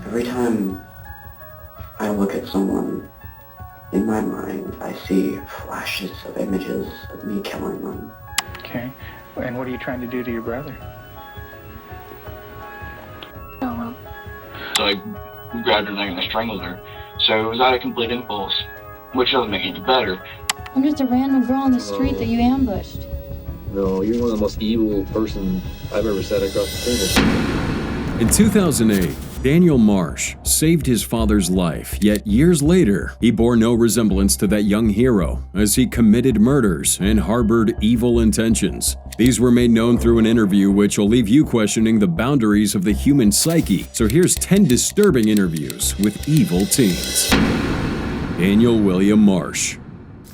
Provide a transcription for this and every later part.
Every time I look at someone, in my mind, I see flashes of images of me killing them. Okay. And what are you trying to do to your brother? Kill him. So I grabbed her neck and I strangled her. So it was out of complete impulse, which doesn't make it any better. I'm just a random girl on the street that you ambushed. No, you're one of the most evil person I've ever sat across the table. In 2008, Daniel Marsh saved his father's life, yet years later, he bore no resemblance to that young hero as he committed murders and harbored evil intentions. These were made known through an interview which will leave you questioning the boundaries of the human psyche. So here's 10 disturbing interviews with evil teens. Daniel William Marsh.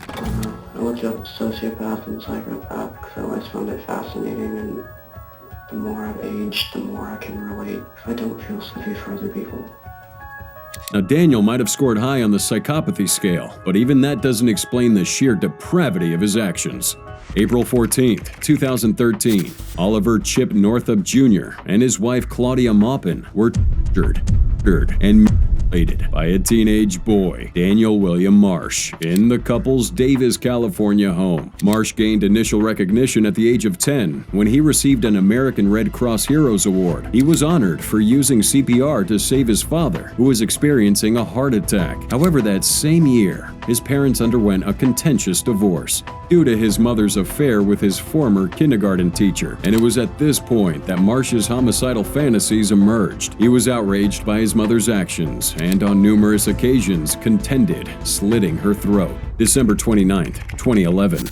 I looked up sociopath and psychopath because I always found it fascinating, and the more I've aged, the more I can relate. I don't feel sympathy for other people. Now, Daniel might have scored high on the psychopathy scale, but even that doesn't explain the sheer depravity of his actions. April 14th, 2013, Oliver Chip Northup Jr. and his wife Claudia Maupin were tortured and mutilated by a teenage boy, Daniel William Marsh, in the couple's Davis, California home. Marsh gained initial recognition at the age of 10 when he received an American Red Cross Heroes Award. He was honored for using CPR to save his father, who was experiencing a heart attack. However, that same year, his parents underwent a contentious divorce due to his mother's affair with his former kindergarten teacher, and it was at this point that Marsh's homicidal fantasies emerged. He was outraged by his mother's actions and on numerous occasions contended slitting her throat. December 29th, 2011.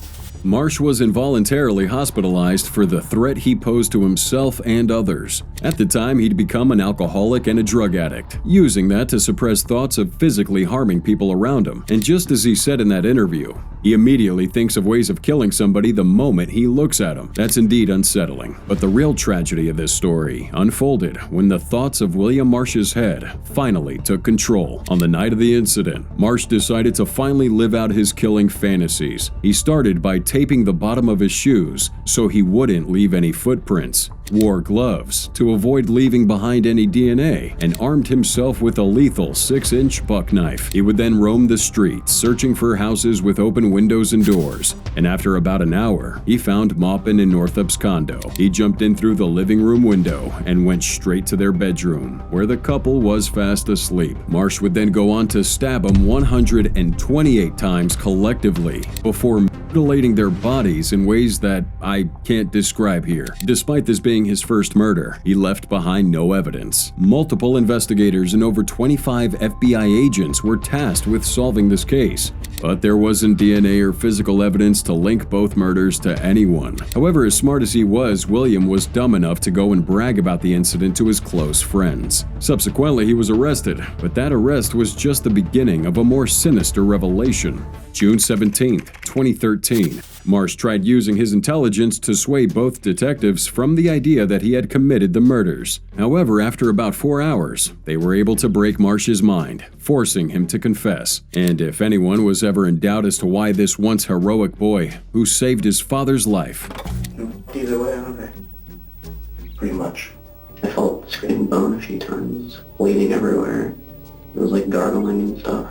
Marsh was involuntarily hospitalized for the threat he posed to himself and others. At the time, he'd become an alcoholic and a drug addict, using that to suppress thoughts of physically harming people around him. And just as he said in that interview, he immediately thinks of ways of killing somebody the moment he looks at him. That's indeed unsettling. But the real tragedy of this story unfolded when the thoughts of William Marsh's head finally took control. On the night of the incident, Marsh decided to finally live out his killing fantasies. He started by taping the bottom of his shoes so he wouldn't leave any footprints, wore gloves to avoid leaving behind any DNA, and armed himself with a lethal 6-inch buck knife. He would then roam the streets, searching for houses with open windows and doors, and after about an hour, he found Maupin in Northup's condo. He jumped in through the living room window and went straight to their bedroom, where the couple was fast asleep. Marsh would then go on to stab them 128 times collectively before mutilating their bodies in ways that I can't describe here. Despite this being his first murder, he left behind no evidence. Multiple investigators and over 25 FBI agents were tasked with solving this case, but there wasn't DNA or physical evidence to link both murders to anyone. However, as smart as he was, William was dumb enough to go and brag about the incident to his close friends. Subsequently, he was arrested, but that arrest was just the beginning of a more sinister revelation. June 17th, 2013. Marsh tried using his intelligence to sway both detectives from the idea that he had committed the murders. However, after about 4 hours, they were able to break Marsh's mind, forcing him to confess. And if anyone was ever in doubt as to why this once heroic boy, who saved his father's life, Either way, okay. Pretty much. I felt skin and bone a few times, bleeding everywhere. It was like gargling and stuff.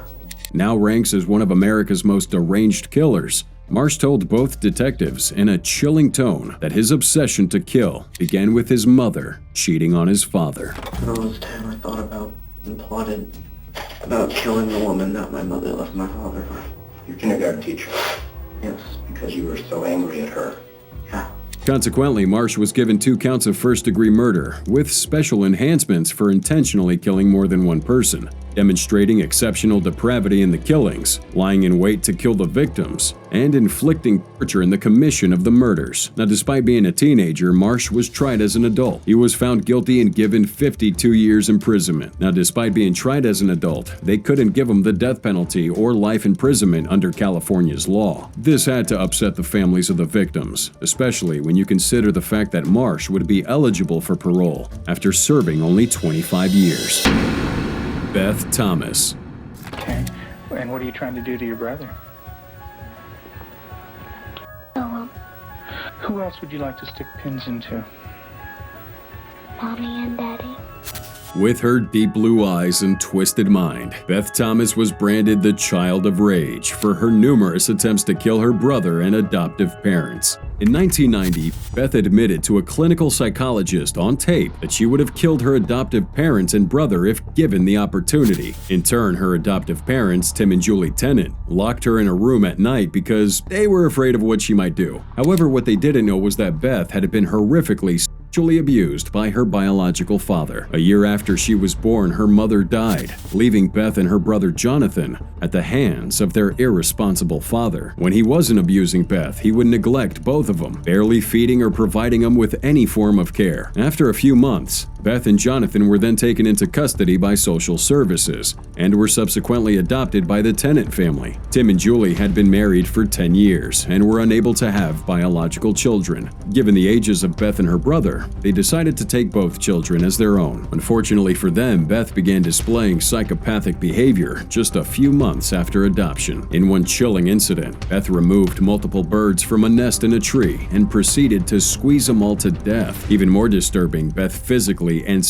now ranks as one of America's most deranged killers, Marsh told both detectives in a chilling tone that his obsession to kill began with his mother cheating on his father. When I was 10, I thought about and plotted about killing the woman that my mother left my father for. Your kindergarten teacher? Yes. Because you were so angry at her? Yeah. Consequently, Marsh was given 2 counts of first-degree murder, with special enhancements for intentionally killing more than one person, demonstrating exceptional depravity in the killings, lying in wait to kill the victims, and inflicting torture in the commission of the murders. Now, despite being a teenager, Marsh was tried as an adult. He was found guilty and given 52 years imprisonment. Now, despite being tried as an adult, they couldn't give him the death penalty or life imprisonment under California's law. This had to upset the families of the victims, especially when you consider the fact that Marsh would be eligible for parole after serving only 25 years. Beth Thomas. Okay. And what are you trying to do to your brother? Kill him. Who else would you like to stick pins into? Mommy and Daddy. With her deep blue eyes and twisted mind, Beth Thomas was branded the child of rage for her numerous attempts to kill her brother and adoptive parents. In 1990, Beth admitted to a clinical psychologist on tape that she would have killed her adoptive parents and brother if given the opportunity. In turn, her adoptive parents, Tim and Julie Tennant, locked her in a room at night because they were afraid of what she might do. However, what they didn't know was that Beth had been horrifically sexually abused by her biological father. A year after she was born, her mother died, leaving Beth and her brother Jonathan at the hands of their irresponsible father. When he wasn't abusing Beth, he would neglect both of them, barely feeding or providing them with any form of care. After a few months, Beth and Jonathan were then taken into custody by social services and were subsequently adopted by the Tennant family. Tim and Julie had been married for 10 years and were unable to have biological children. Given the ages of Beth and her brother, they decided to take both children as their own. Unfortunately for them, Beth began displaying psychopathic behavior just a few months after adoption. In one chilling incident, Beth removed multiple birds from a nest in a tree and proceeded to squeeze them all to death. Even more disturbing, Beth physically and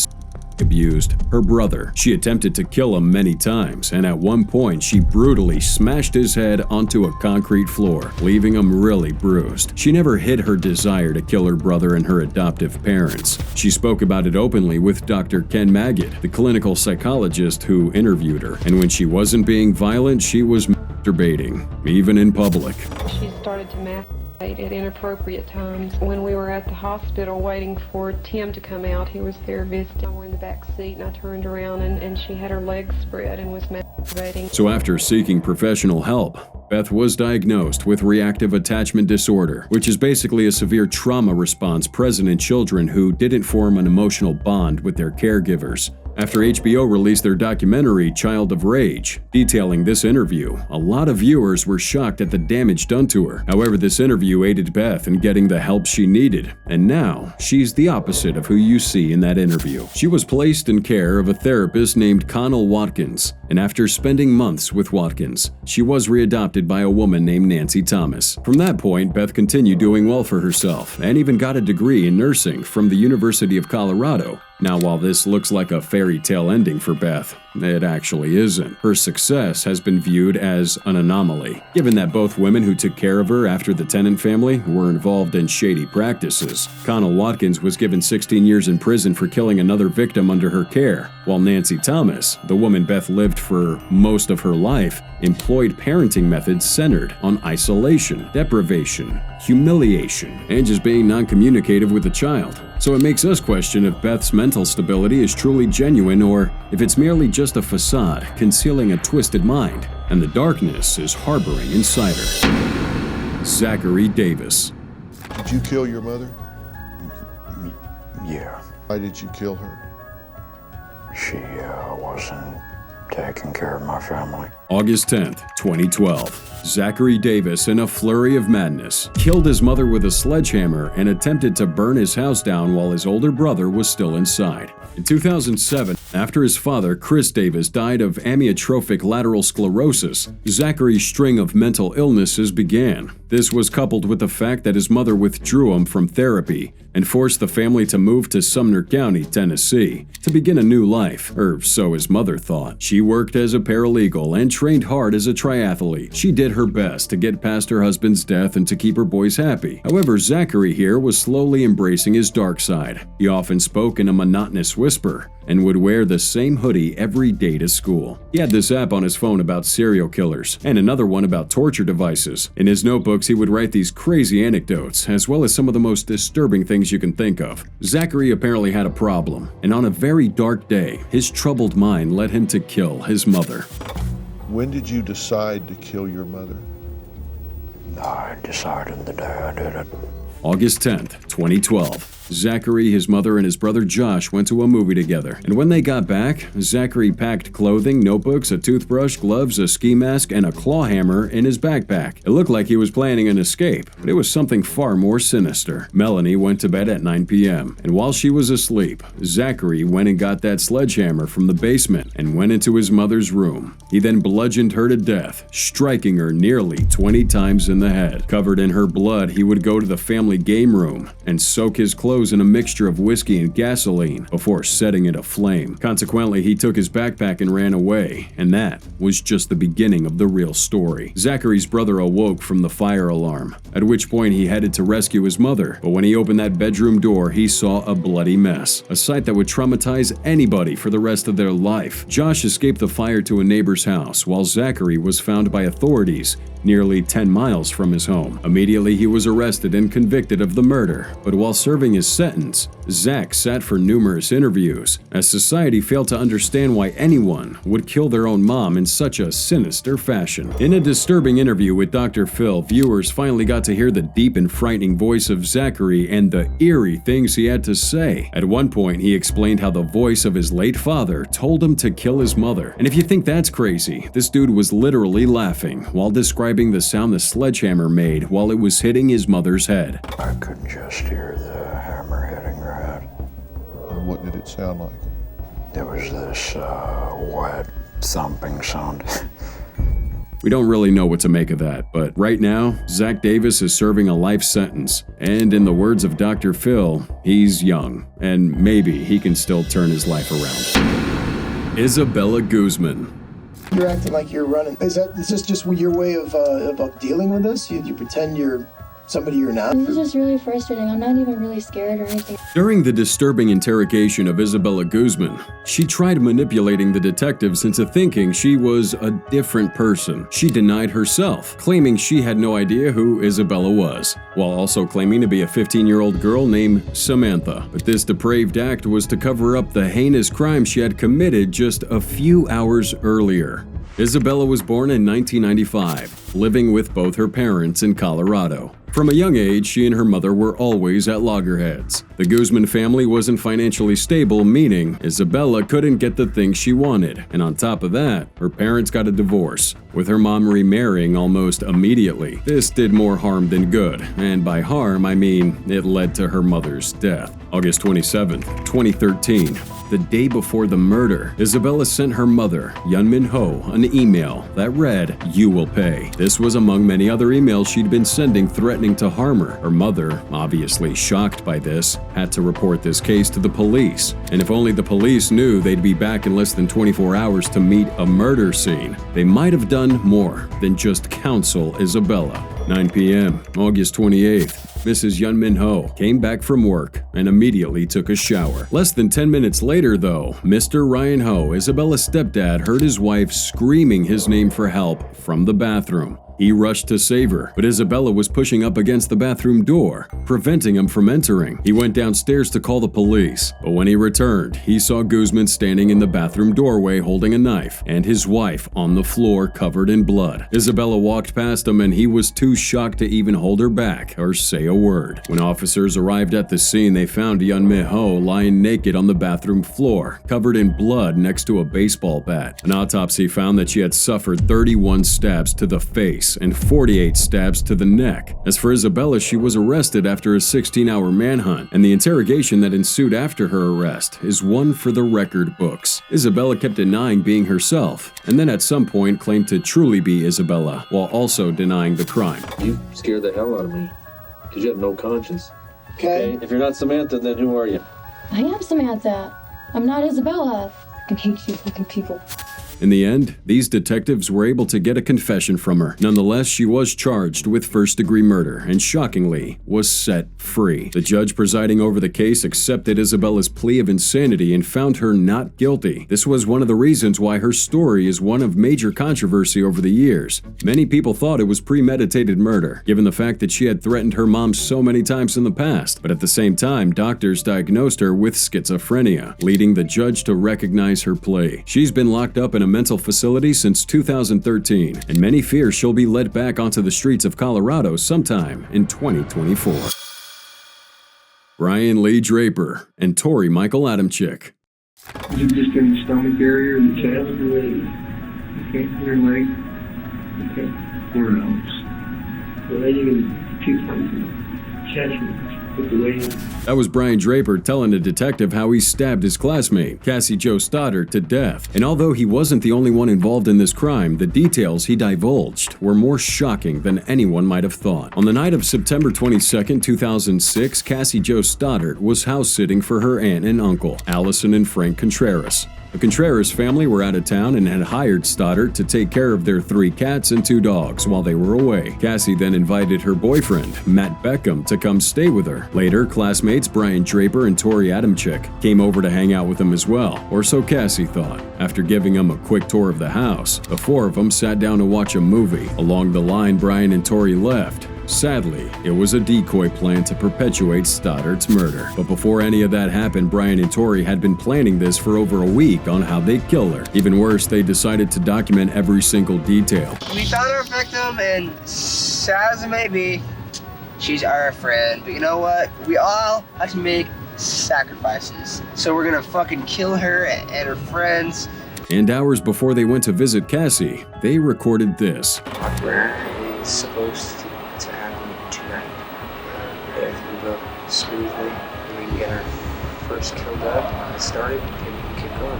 abused her brother. She attempted to kill him many times, and at one point she brutally smashed his head onto a concrete floor, leaving him really bruised. She never hid her desire to kill her brother and her adoptive parents. She spoke about it openly with Dr. Ken Magid, the clinical psychologist who interviewed her, and when she wasn't being violent, she was masturbating, even in public. She started to masturbate at inappropriate times. When we were at the hospital waiting for Tim to come out, he was there visiting. We were in the back seat and I turned around and she had her legs spread and was masturbating. So after seeking professional help, Beth was diagnosed with reactive attachment disorder, which is basically a severe trauma response present in children who didn't form an emotional bond with their caregivers. After HBO released their documentary, Child of Rage, detailing this interview, a lot of viewers were shocked at the damage done to her. However, this interview aided Beth in getting the help she needed, and now she's the opposite of who you see in that interview. She was placed in care of a therapist named Connell Watkins, and after spending months with Watkins, she was readopted by a woman named Nancy Thomas. From that point, Beth continued doing well for herself, and even got a degree in nursing from the University of Colorado. Now, while this looks like a fairy tale ending for Beth, it actually isn't. Her success has been viewed as an anomaly, given that both women who took care of her after the Tennant family were involved in shady practices. Connell Watkins was given 16 years in prison for killing another victim under her care, while Nancy Thomas, the woman Beth lived for most of her life, employed parenting methods centered on isolation, deprivation, humiliation, and just being non-communicative with the child. So it makes us question if Beth's mental stability is truly genuine or if it's merely just a facade concealing a twisted mind, and the darkness is harboring inside her. Zachary Davis. Did you kill your mother? Yeah. Why did you kill her? She wasn't taking care of my family. August 10th, 2012. Zachary Davis, in a flurry of madness, killed his mother with a sledgehammer and attempted to burn his house down while his older brother was still inside. In 2007, after his father, Chris Davis, died of amyotrophic lateral sclerosis, Zachary's string of mental illnesses began. This was coupled with the fact that his mother withdrew him from therapy and forced the family to move to Sumner County, Tennessee, to begin a new life, or so his mother thought. She worked as a paralegal and trained hard as a triathlete. She did her best to get past her husband's death and to keep her boys happy. However, Zachary here was slowly embracing his dark side. He often spoke in a monotonous whisper and would wear the same hoodie every day to school. He had this app on his phone about serial killers and another one about torture devices. In his notebooks, he would write these crazy anecdotes, as well as some of the most disturbing things you can think of. Zachary apparently had a problem, and on a very dark day, his troubled mind led him to kill his mother. When did you decide to kill your mother? I decided the day I did it. August 10th, 2012. Zachary, his mother, and his brother Josh went to a movie together, and when they got back, Zachary packed clothing, notebooks, a toothbrush, gloves, a ski mask, and a claw hammer in his backpack. It looked like he was planning an escape, but it was something far more sinister. Melanie went to bed at 9 p.m., and while she was asleep, Zachary went and got that sledgehammer from the basement and went into his mother's room. He then bludgeoned her to death, striking her nearly 20 times in the head. Covered in her blood, he would go to the family game room and soak his clothes clothes in a mixture of whiskey and gasoline before setting it aflame. Consequently, he took his backpack and ran away, and that was just the beginning of the real story. Zachary's brother awoke from the fire alarm, at which point he headed to rescue his mother, but when he opened that bedroom door, he saw a bloody mess, a sight that would traumatize anybody for the rest of their life. Josh escaped the fire to a neighbor's house, while Zachary was found by authorities nearly 10 miles from his home. Immediately, he was arrested and convicted of the murder, but while serving his sentence, Zach sat for numerous interviews, as society failed to understand why anyone would kill their own mom in such a sinister fashion. In a disturbing interview with Dr. Phil, viewers finally got to hear the deep and frightening voice of Zachary and the eerie things he had to say. At one point, he explained how the voice of his late father told him to kill his mother. And if you think that's crazy, this dude was literally laughing while describing the sound the sledgehammer made while it was hitting his mother's head. I could just hear the hammer hitting her head. And what did it sound like? There was this wet thumping sound. We don't really know what to make of that, but right now, Zach Davis is serving a life sentence, and in the words of Dr. Phil, he's young, and maybe he can still turn his life around. Isabella Guzman. You're acting like you're running. Is this just your way of dealing with this? You pretend you're somebody you're not? This is just really frustrating. I'm not even really scared or anything. During the disturbing interrogation of Isabella Guzman, she tried manipulating the detectives into thinking she was a different person. She denied herself, claiming she had no idea who Isabella was, while also claiming to be a 15-year-old girl named Samantha. But this depraved act was to cover up the heinous crime she had committed just a few hours earlier. Isabella was born in 1995, living with both her parents in Colorado. From a young age, she and her mother were always at loggerheads. The Guzman family wasn't financially stable, meaning Isabella couldn't get the things she wanted. And on top of that, her parents got a divorce, with her mom remarrying almost immediately. This did more harm than good, and by harm, I mean it led to her mother's death. August 27, 2013. The day before the murder, Isabella sent her mother, Yunmin Ho, an email that read, "You will pay." This was among many other emails she'd been sending threatening to harm her. Her mother, obviously shocked by this, had to report this case to the police. And if only the police knew they'd be back in less than 24 hours to meet a murder scene, they might have done more than just counsel Isabella. 9 p.m., August 28th. Mrs. Yunmin Ho came back from work and immediately took a shower. Less than 10 minutes later, though, Mr. Ryan Ho, Isabella's stepdad, heard his wife screaming his name for help from the bathroom. He rushed to save her, but Isabella was pushing up against the bathroom door, preventing him from entering. He went downstairs to call the police, but when he returned, he saw Guzman standing in the bathroom doorway holding a knife, and his wife on the floor covered in blood. Isabella walked past him, and he was too shocked to even hold her back or say a word. When officers arrived at the scene, they found Yunmin Ho lying naked on the bathroom floor, covered in blood next to a baseball bat. An autopsy found that she had suffered 31 stabs to the face and 48 stabs to the neck. As for Isabella, she was arrested after a 16-hour manhunt, and the interrogation that ensued after her arrest is one for the record books. Isabella kept denying being herself, and then at some point claimed to truly be Isabella, while also denying the crime. You scared the hell out of me, because you have no conscience. Okay. If you're not Samantha, then who are you? I am Samantha. I'm not Isabella. I fucking hate you fucking people. In the end, these detectives were able to get a confession from her. Nonetheless, she was charged with first-degree murder and, shockingly, was set free. The judge presiding over the case accepted Isabella's plea of insanity and found her not guilty. This was one of the reasons why her story is one of major controversy over the years. Many people thought it was premeditated murder, given the fact that she had threatened her mom so many times in the past. But at the same time, doctors diagnosed her with schizophrenia, leading the judge to recognize her plea. She's been locked up in a mental facility since 2013, and many fear she'll be let back onto the streets of Colorado sometime in 2024. Brian Lee Draper and Tori Michael Adamczyk. Is it just in the stomach area or the chest or the, okay, your leg? Okay. Where else? Well, then you can keep the chest wounds. with the way. That was Brian Draper telling a detective how he stabbed his classmate, Cassie Jo Stoddard, to death. And although he wasn't the only one involved in this crime, the details he divulged were more shocking than anyone might have thought. On the night of September 22, 2006, Cassie Jo Stoddard was house-sitting for her aunt and uncle, Allison and Frank Contreras. The Contreras family were out of town and had hired Stoddard to take care of their 3 cats and 2 dogs while they were away. Cassie then invited her boyfriend, Matt Beckham, to come stay with her. Later, classmates Brian Draper and Tori Adamczyk came over to hang out with them as well, or so Cassie thought. After giving them a quick tour of the house, the 4 of them sat down to watch a movie. Along the line, Brian and Tori left. Sadly, it was a decoy plan to perpetuate Stoddard's murder. But before any of that happened, Brian and Tori had been planning this for over a week on how they'd kill her. Even worse, they decided to document every single detail. We found our victim, and sad as it may be, she's our friend. But you know what? We all have to make sacrifices. So we're gonna fucking kill her and her friends. And hours before they went to visit Cassie, they recorded this. Where is supposed to happen tonight? If everything goes smoothly and we can get our first kill done, started, and keep going.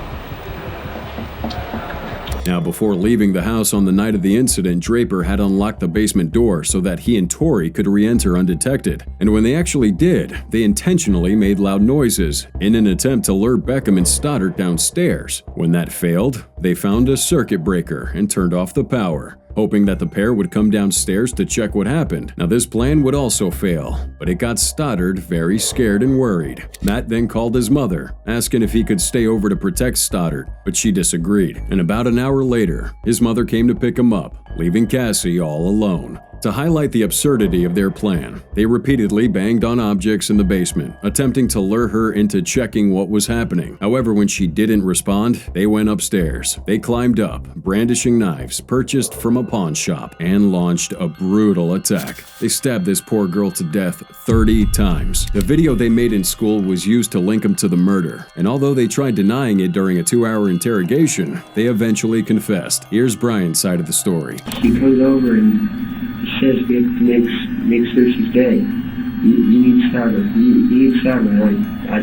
Now, before leaving the house on the night of the incident, Draper had unlocked the basement door so that he and Tori could re-enter undetected. And when they actually did, they intentionally made loud noises in an attempt to lure Beckham and Stoddard downstairs. When that failed, they found a circuit breaker and turned off the power, hoping that the pair would come downstairs to check what happened. Now, this plan would also fail, but it got Stoddard very scared and worried. Matt then called his mother, asking if he could stay over to protect Stoddard, but she disagreed. And about an hour later, his mother came to pick him up, leaving Cassie all alone. To highlight the absurdity of their plan, they repeatedly banged on objects in the basement, attempting to lure her into checking what was happening. However, when she didn't respond, they went upstairs. They climbed up, brandishing knives purchased from a pawn shop, and launched a brutal attack. They stabbed this poor girl to death 30 times. The video they made in school was used to link them to the murder, and although they tried denying it during a 2-hour interrogation, they eventually confessed. Here's Brian's side of the story. She comes over and says it makes Thursday's day. You need Stoddard. You need Stoddard. I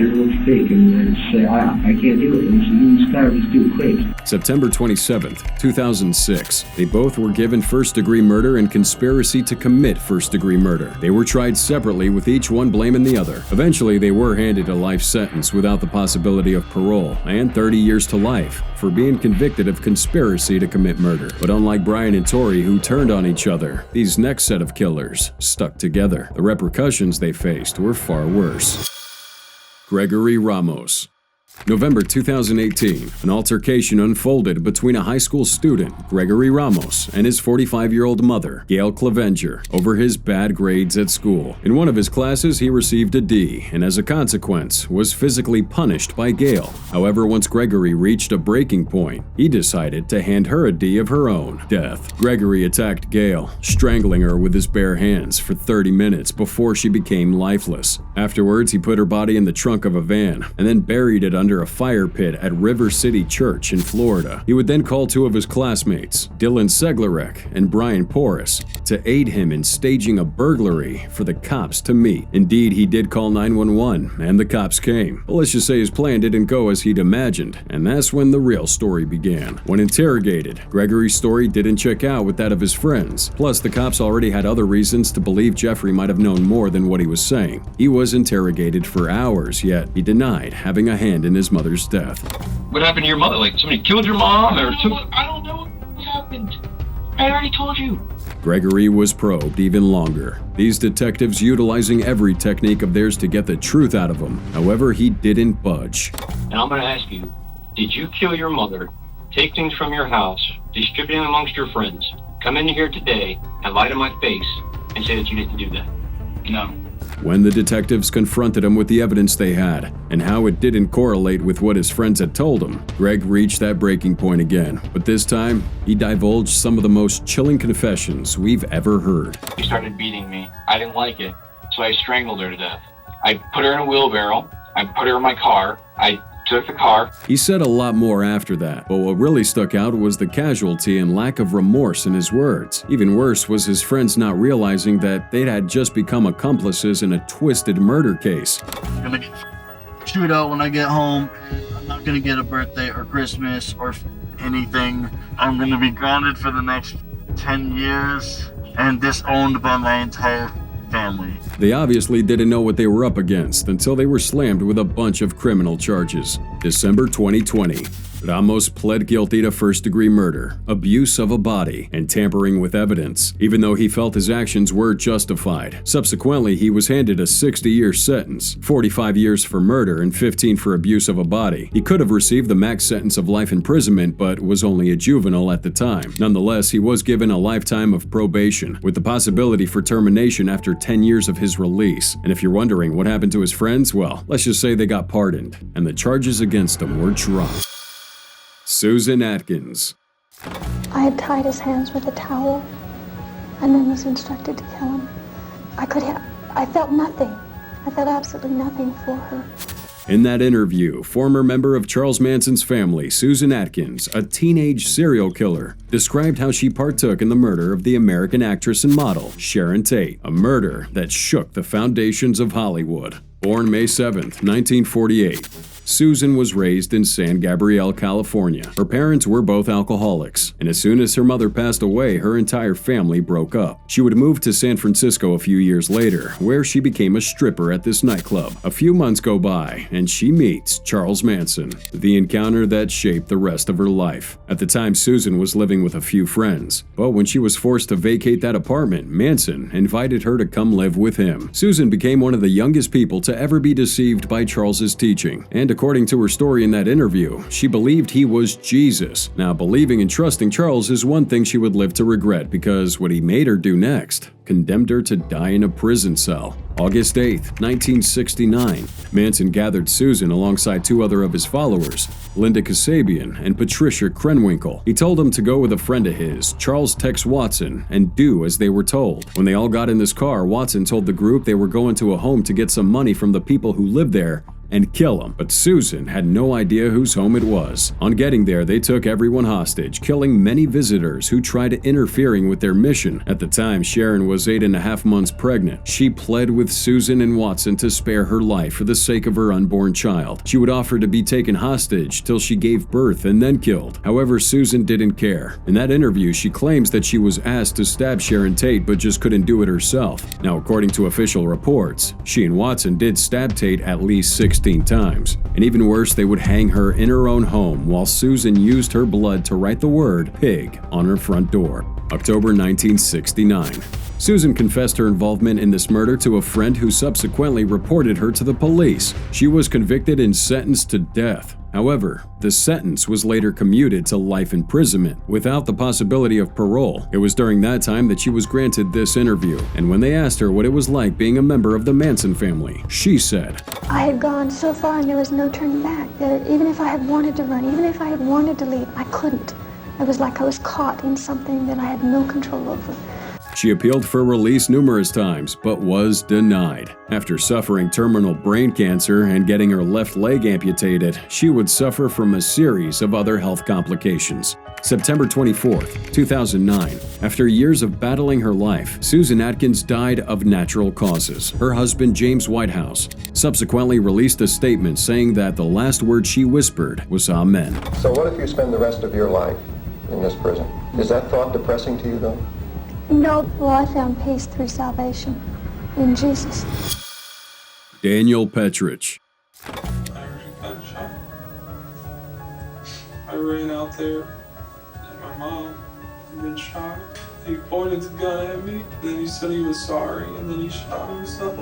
don't know what to think. And I say, I can't do it. And she needs Stoddard. Let's do it quick. September 27th, 2006. They both were given first-degree murder and conspiracy to commit first-degree murder. They were tried separately, with each one blaming the other. Eventually, they were handed a life sentence without the possibility of parole and 30 years to life for being convicted of conspiracy to commit murder. But unlike Brian and Tori, who turned on each other, these next set of killers stuck together. The repercussions they faced were far worse. Gregory Ramos. November 2018, an altercation unfolded between a high school student, Gregory Ramos, and his 45-year-old mother, Gail Clevenger, over his bad grades at school. In one of his classes, he received a D, and as a consequence, was physically punished by Gail. However, once Gregory reached a breaking point, he decided to hand her a D of her own, death. Gregory attacked Gail, strangling her with his bare hands for 30 minutes before she became lifeless. Afterwards, he put her body in the trunk of a van, and then buried it under a fire pit at River City Church in Florida. He would then call 2 of his classmates, Dylan Seglarek and Brian Porras, to aid him in staging a burglary for the cops to meet. Indeed, he did call 911, and the cops came. But let's just say his plan didn't go as he'd imagined, and that's when the real story began. When interrogated, Gregory's story didn't check out with that of his friends. Plus, the cops already had other reasons to believe Jeffrey might have known more than what he was saying. He was interrogated for hours, yet he denied having a hand in his mother's death. What happened to your mother? Like somebody killed your mom or took... I don't know what happened. I already told you. Gregory was probed even longer, these detectives utilizing every technique of theirs to get the truth out of him. However, he didn't budge. And I'm going to ask you, did you kill your mother, take things from your house, distribute them amongst your friends, come in here today and lie to my face and say that you didn't do that? No. When the detectives confronted him with the evidence they had and how it didn't correlate with what his friends had told him, Greg reached that breaking point again. But this time, he divulged some of the most chilling confessions we've ever heard. She started beating me. I didn't like it, so I strangled her to death. I put her in a wheelbarrow. I put her in my car. I took the car. He said a lot more after that, but what really stuck out was the casualty and lack of remorse in his words. Even worse was his friends not realizing that they had just become accomplices in a twisted murder case. I'm gonna get chewed out when I get home, and I'm not gonna get a birthday or Christmas or anything. I'm gonna be grounded for the next 10 years and disowned by my entire family. They obviously didn't know what they were up against until they were slammed with a bunch of criminal charges. December 2020. Ramos pled guilty to first-degree murder, abuse of a body, and tampering with evidence, even though he felt his actions were justified. Subsequently, he was handed a 60-year sentence, 45 years for murder and 15 for abuse of a body. He could have received the max sentence of life imprisonment, but was only a juvenile at the time. Nonetheless, he was given a lifetime of probation, with the possibility for termination after 10 years of his release. And if you're wondering what happened to his friends, well, let's just say they got pardoned, and the charges against them were dropped. Susan Atkins. I had tied his hands with a towel and then was instructed to kill him. I felt nothing. I felt absolutely nothing for her. In that interview, former member of Charles Manson's family, Susan Atkins, a teenage serial killer, described how she partook in the murder of the American actress and model, Sharon Tate, a murder that shook the foundations of Hollywood. Born May 7, 1948. Susan was raised in San Gabriel, California. Her parents were both alcoholics, and as soon as her mother passed away, her entire family broke up. She would move to San Francisco a few years later, where she became a stripper at this nightclub. A few months go by, and she meets Charles Manson, the encounter that shaped the rest of her life. At the time, Susan was living with a few friends, but when she was forced to vacate that apartment, Manson invited her to come live with him. Susan became one of the youngest people to ever be deceived by Charles's teaching, and according to her story in that interview, she believed he was Jesus. Now, believing and trusting Charles is one thing she would live to regret, because what he made her do next condemned her to die in a prison cell. August 8, 1969, Manson gathered Susan alongside two other of his followers, Linda Kasabian and Patricia Krenwinkel. He told them to go with a friend of his, Charles Tex Watson, and do as they were told. When they all got in this car, Watson told the group they were going to a home to get some money from the people who lived there and kill him. But Susan had no idea whose home it was. On getting there, they took everyone hostage, killing many visitors who tried interfering with their mission. At the time, Sharon was 8.5 months pregnant. She pled with Susan and Watson to spare her life for the sake of her unborn child. She would offer to be taken hostage till she gave birth and then killed. However, Susan didn't care. In that interview, she claims that she was asked to stab Sharon Tate but just couldn't do it herself. Now, according to official reports, she and Watson did stab Tate at least 16 times. And even worse, they would hang her in her own home while Susan used her blood to write the word pig on her front door. October 1969. Susan confessed her involvement in this murder to a friend who subsequently reported her to the police. She was convicted and sentenced to death. However, the sentence was later commuted to life imprisonment without the possibility of parole. It was during that time that she was granted this interview, and when they asked her what it was like being a member of the Manson family, she said, I had gone so far and there was no turning back. Even if I had wanted to run, even if I had wanted to leave, I couldn't. It was like I was caught in something that I had no control over. She appealed for release numerous times, but was denied. After suffering terminal brain cancer and getting her left leg amputated, she would suffer from a series of other health complications. September 24, 2009. After years of battling her life, Susan Atkins died of natural causes. Her husband, James Whitehouse, subsequently released a statement saying that the last word she whispered was Amen. So what if you spend the rest of your life in this prison? Is that thought depressing to you, though? No, well, I found peace through salvation in Jesus. Daniel Petrich. I heard a gunshot. I ran out there, and my mom had been shot. He pointed the gun at me, and then he said he was sorry, and then he shot himself.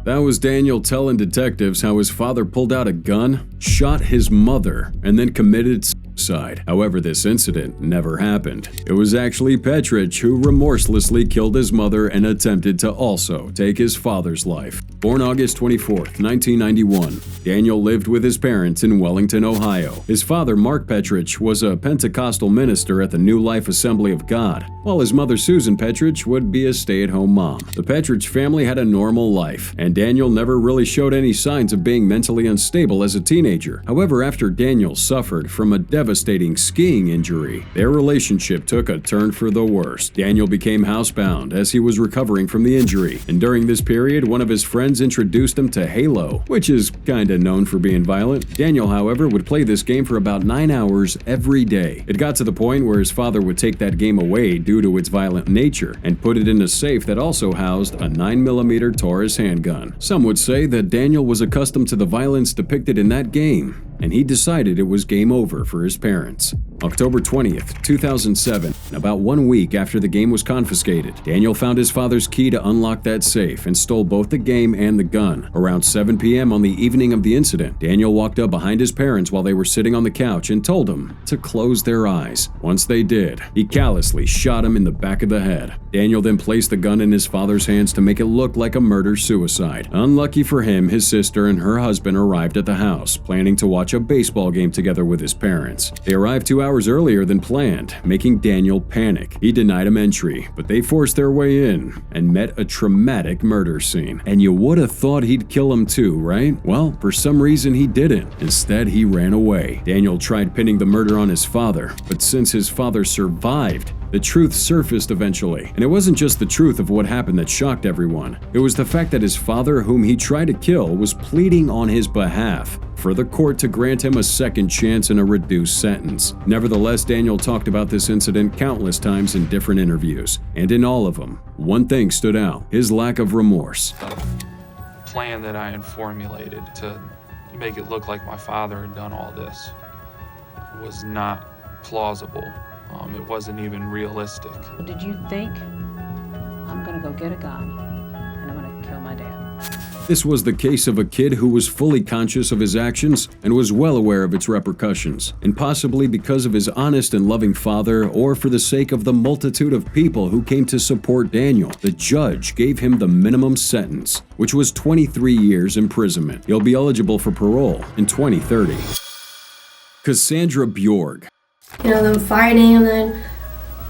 That was Daniel telling detectives how his father pulled out a gun, shot his mother, and then committed suicide. However, this incident never happened. It was actually Petrich who remorselessly killed his mother and attempted to also take his father's life. Born August 24, 1991, Daniel lived with his parents in Wellington, Ohio. His father, Mark Petrich, was a Pentecostal minister at the New Life Assembly of God, while his mother, Susan Petrich, would be a stay-at-home mom. The Petrich family had a normal life, and Daniel never really showed any signs of being mentally unstable as a teenager. However, after Daniel suffered from a devastating skiing injury, their relationship took a turn for the worse. Daniel became housebound as he was recovering from the injury, and during this period, one of his friends introduced him to Halo, which is kinda known for being violent. Daniel, however, would play this game for about 9 hours every day. It got to the point where his father would take that game away due to its violent nature and put it in a safe that also housed a 9mm Taurus handgun. Some would say that Daniel was accustomed to the violence depicted in that game, and he decided it was game over for his parents. October 20th, 2007, about 1 week after the game was confiscated, Daniel found his father's key to unlock that safe and stole both the game and the gun. Around 7 p.m. on the evening of the incident, Daniel walked up behind his parents while they were sitting on the couch and told them to close their eyes. Once they did, he callously shot him in the back of the head. Daniel then placed the gun in his father's hands to make it look like a murder-suicide. Unlucky for him, his sister and her husband arrived at the house, planning to watch a baseball game together with his parents. They arrived 2 hours earlier than planned, making Daniel panic. He denied him entry, but they forced their way in and met a traumatic murder scene. And you would have thought he'd kill him too, right? Well, for some reason he didn't. Instead, he ran away. Daniel tried pinning the murder on his father, but since his father survived, the truth surfaced eventually. And it wasn't just the truth of what happened that shocked everyone. It was the fact that his father, whom he tried to kill, was pleading on his behalf for the court to grant him a second chance and a reduced sentence. Nevertheless, Daniel talked about this incident countless times in different interviews, and in all of them, one thing stood out: his lack of remorse. The plan that I had formulated to make it look like my father had done all this was not plausible. It wasn't even realistic. Did you think, I'm gonna go get a gun and I'm gonna kill my dad? This was the case of a kid who was fully conscious of his actions and was well aware of its repercussions, and possibly because of his honest and loving father, or for the sake of the multitude of people who came to support Daniel, the judge gave him the minimum sentence, which was 23 years imprisonment. He'll be eligible for parole in 2030. Cassandra Bjorg. Them fighting, and then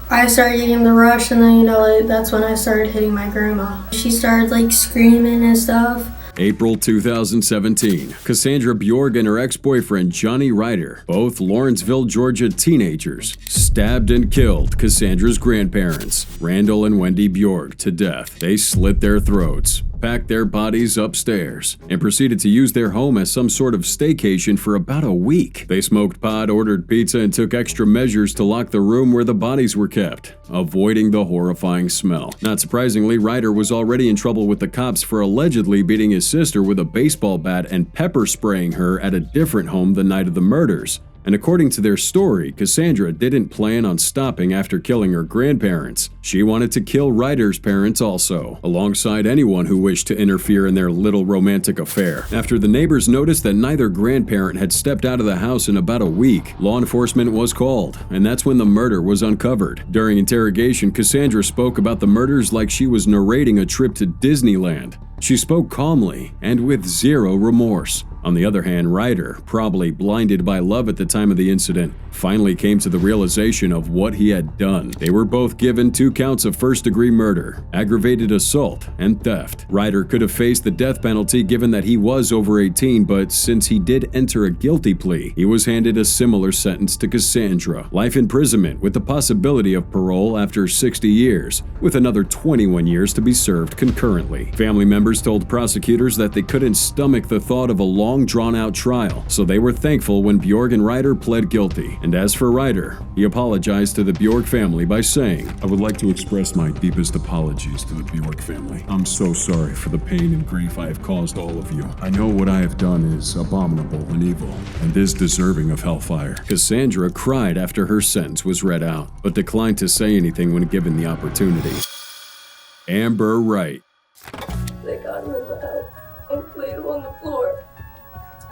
I started getting the rush, and then, that's when I started hitting my grandma. She started, screaming and stuff. April 2017, Cassandra Bjorg and her ex-boyfriend Johnny Ryder, both Lawrenceville, Georgia teenagers, stabbed and killed Cassandra's grandparents, Randall and Wendy Bjorg, to death. They slit their throats, packed their bodies upstairs, and proceeded to use their home as some sort of staycation for about a week. They smoked pot, ordered pizza, and took extra measures to lock the room where the bodies were kept, avoiding the horrifying smell. Not surprisingly, Ryder was already in trouble with the cops for allegedly beating his sister with a baseball bat and pepper spraying her at a different home the night of the murders. And according to their story, Cassandra didn't plan on stopping after killing her grandparents. She wanted to kill Ryder's parents also, alongside anyone who wished to interfere in their little romantic affair. After the neighbors noticed that neither grandparent had stepped out of the house in about a week, law enforcement was called, and that's when the murder was uncovered. During interrogation, Cassandra spoke about the murders like she was narrating a trip to Disneyland. She spoke calmly and with zero remorse. On the other hand, Ryder, probably blinded by love at the time of the incident, finally came to the realization of what he had done. They were both given 2 counts of first-degree murder, aggravated assault, and theft. Ryder could have faced the death penalty given that he was over 18, but since he did enter a guilty plea, he was handed a similar sentence to Cassandra: life imprisonment with the possibility of parole after 60 years, with another 21 years to be served concurrently. Family members told prosecutors that they couldn't stomach the thought of a long drawn-out trial, so they were thankful when Bjorg and Ryder pled guilty. And as for Ryder, he apologized to the Bjorg family by saying, "I would like to express my deepest apologies to the Bjorg family. I'm so sorry for the pain and grief I have caused all of you. I know what I have done is abominable and evil, and is deserving of hellfire." Cassandra cried after her sentence was read out, but declined to say anything when given the opportunity. Amber Wright. They got him in the house and laid him on the floor,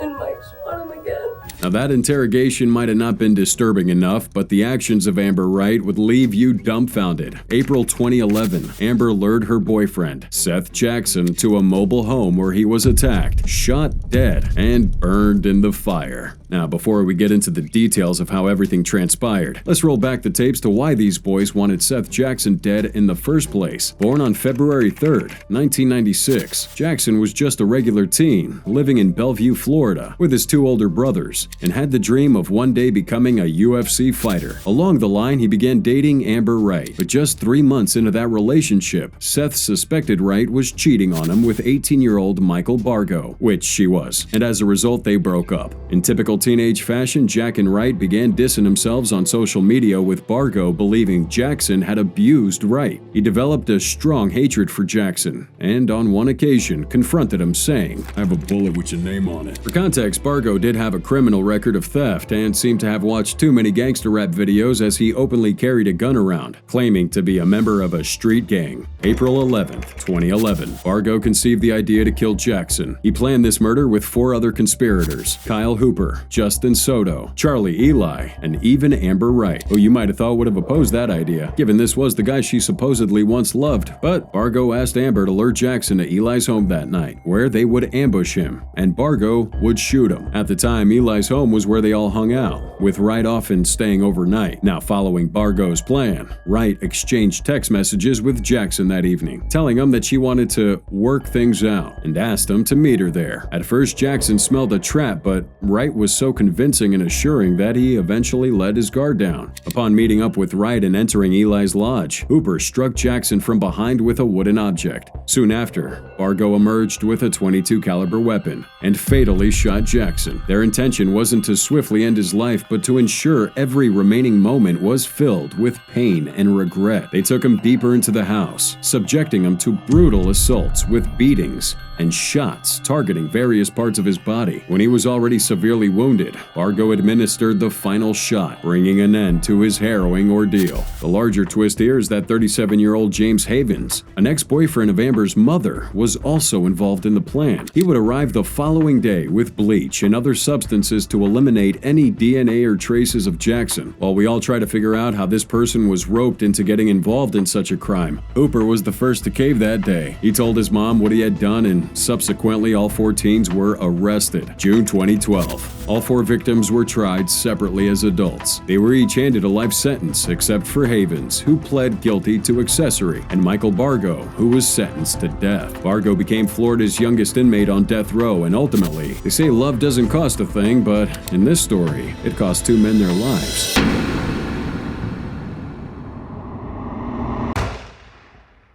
and Mike shot him again. Now, that interrogation might have not been disturbing enough, but the actions of Amber Wright would leave you dumbfounded. April 2011, Amber lured her boyfriend, Seth Jackson, to a mobile home where he was attacked, shot dead, and burned in the fire. Now, before we get into the details of how everything transpired, let's roll back the tapes to why these boys wanted Seth Jackson dead in the first place. Born on February 3rd, 1996, Jackson was just a regular teen living in Bellevue, Florida, with his two older brothers, and had the dream of one day becoming a UFC fighter. Along the line, he began dating Amber Wright, but just 3 months into that relationship, Seth suspected Wright was cheating on him with 18-year-old Michael Bargo, which she was, and as a result, they broke up. In typical teenage fashion, Jack and Wright began dissing themselves on social media, with Bargo believing Jackson had abused Wright. He developed a strong hatred for Jackson, and on one occasion confronted him, saying, "I have a bullet with your name on it." For context, Bargo did have a criminal record of theft and seemed to have watched too many gangster rap videos, as he openly carried a gun around, claiming to be a member of a street gang. April 11th, 2011, Bargo conceived the idea to kill Jackson. He planned this murder with 4 other conspirators: Kyle Hooper, Justin Soto, Charlie Eli, and even Amber Wright, who you might have thought would have opposed that idea, given this was the guy she supposedly once loved. But Bargo asked Amber to lure Jackson to Eli's home that night, where they would ambush him, and Bargo would shoot him. At the time, Eli's home was where they all hung out, with Wright often staying overnight. Now, following Bargo's plan, Wright exchanged text messages with Jackson that evening, telling him that she wanted to work things out, and asked him to meet her there. At first, Jackson smelled a trap, but Wright was so convincing and assuring that he eventually let his guard down. Upon meeting up with Wright and entering Eli's lodge, Hooper struck Jackson from behind with a wooden object. Soon after, Bargo emerged with a .22 caliber weapon and fatally shot Jackson. Their intention wasn't to swiftly end his life, but to ensure every remaining moment was filled with pain and regret. They took him deeper into the house, subjecting him to brutal assaults with beatings and shots targeting various parts of his body. When he was already severely wounded, Bargo administered the final shot, bringing an end to his harrowing ordeal. The larger twist here is that 37-year-old James Havens, an ex-boyfriend of Amber's mother, was also involved in the plan. He would arrive the following day with bleach and other substances to eliminate any DNA or traces of Jackson. While we all try to figure out how this person was roped into getting involved in such a crime, Hooper was the first to cave that day. He told his mom what he had done, and subsequently all 4 teens were arrested. June 2012. All 4 victims were tried separately as adults. They were each handed a life sentence, except for Havens, who pled guilty to accessory, and Michael Bargo, who was sentenced to death. Bargo became Florida's youngest inmate on death row, and ultimately, they say love doesn't cost a thing, but in this story, it cost 2 men their lives.